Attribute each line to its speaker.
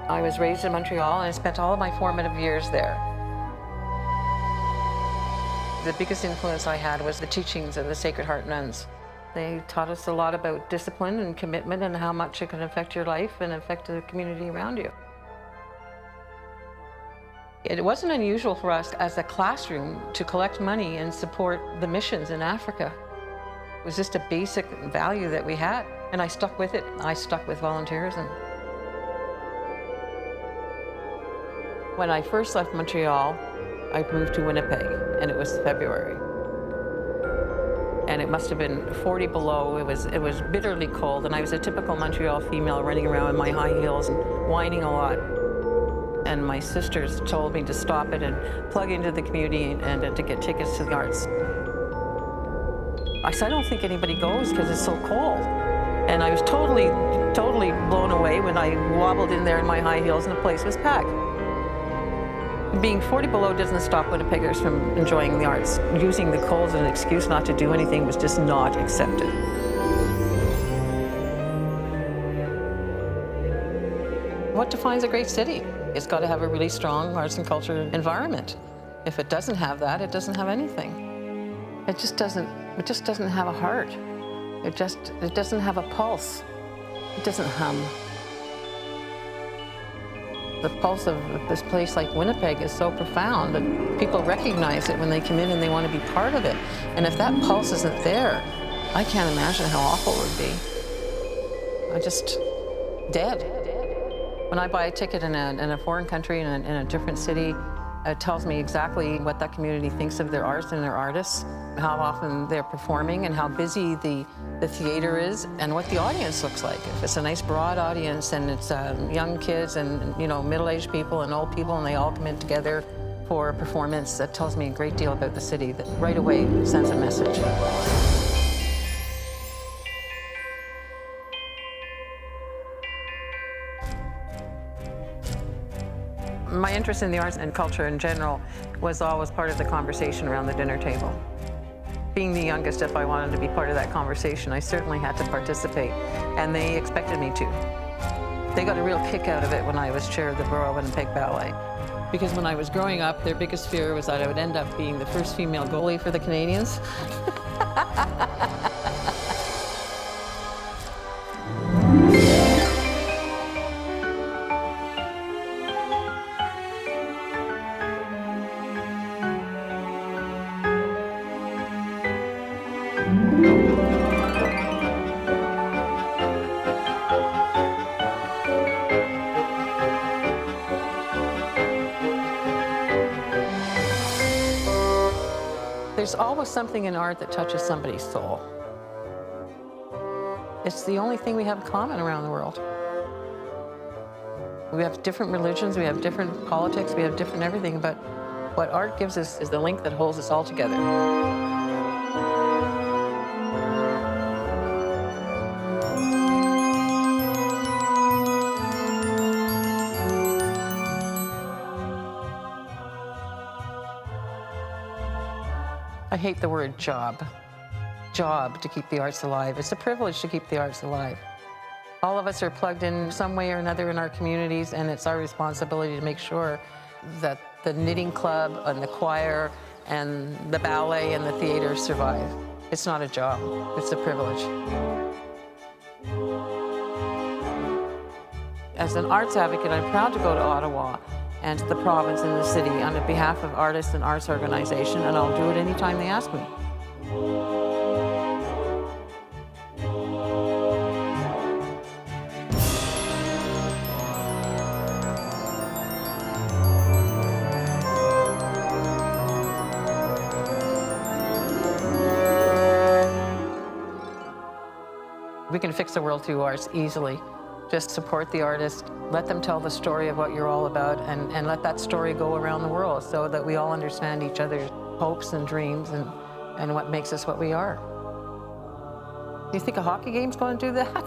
Speaker 1: I was raised in Montreal and I spent all of my formative years there. The biggest influence I had was the teachings of the Sacred Heart nuns. They taught us a lot about discipline and commitment and how much it can affect your life and affect the community around you. It wasn't unusual for us as a classroom to collect money and support the missions in Africa. It was just a basic value that we had, and I stuck with it. I stuck with volunteerism. When I first left Montreal, I moved to Winnipeg, and it was February. And it must have been 40 below. It was bitterly cold, and I was a typical Montreal female running around in my high heels and whining a lot. And my sisters told me to stop it and plug into the community and to get tickets to the arts. I said, I don't think anybody goes because it's so cold. And I was totally blown away when I wobbled in there in my high heels and the place was packed. Being 40 below doesn't stop Winnipeggers from enjoying the arts. Using the cold as an excuse not to do anything was just not accepted. What defines a great city? It's got to have a really strong arts and culture environment. If it doesn't have that, it doesn't have anything. It just doesn't have a heart. It doesn't have a pulse. It doesn't hum. The pulse of this place like Winnipeg is so profound that people recognize it when they come in and they want to be part of it. And if that pulse isn't there, I can't imagine how awful it would be. I'm just dead. When I buy a ticket in a foreign country, in a different city, it tells me exactly what that community thinks of their arts and their artists, how often they're performing and how busy the theater is and what the audience looks like. If it's a nice broad audience and it's young kids and middle-aged people and old people and they all come in together for a performance, that tells me a great deal about the city that right away sends a message. My interest in the arts and culture in general was always part of the conversation around the dinner table. Being the youngest, if I wanted to be part of that conversation, I certainly had to participate, and they expected me to. They got a real kick out of it when I was chair of the Royal Winnipeg Ballet. Because when I was growing up, their biggest fear was that I would end up being the first female goalie for the Canadians. There's always something in art that touches somebody's soul. It's the only thing we have in common around the world. We have different religions, we have different politics, we have different everything, but what art gives us is the link that holds us all together. I hate the word job. Job to keep the arts alive. It's a privilege to keep the arts alive. All of us are plugged in some way or another in our communities, and it's our responsibility to make sure that the knitting club and the choir and the ballet and the theater survive. It's not a job, it's a privilege. As an arts advocate, I'm proud to go to Ottawa and to the province and the city on behalf of artists and arts organization, and I'll do it anytime they ask me. We can fix the world through arts easily. Just support the artist, let them tell the story of what you're all about, and let that story go around the world so that we all understand each other's hopes and dreams and what makes us what we are. Do you think a hockey game's going to do that?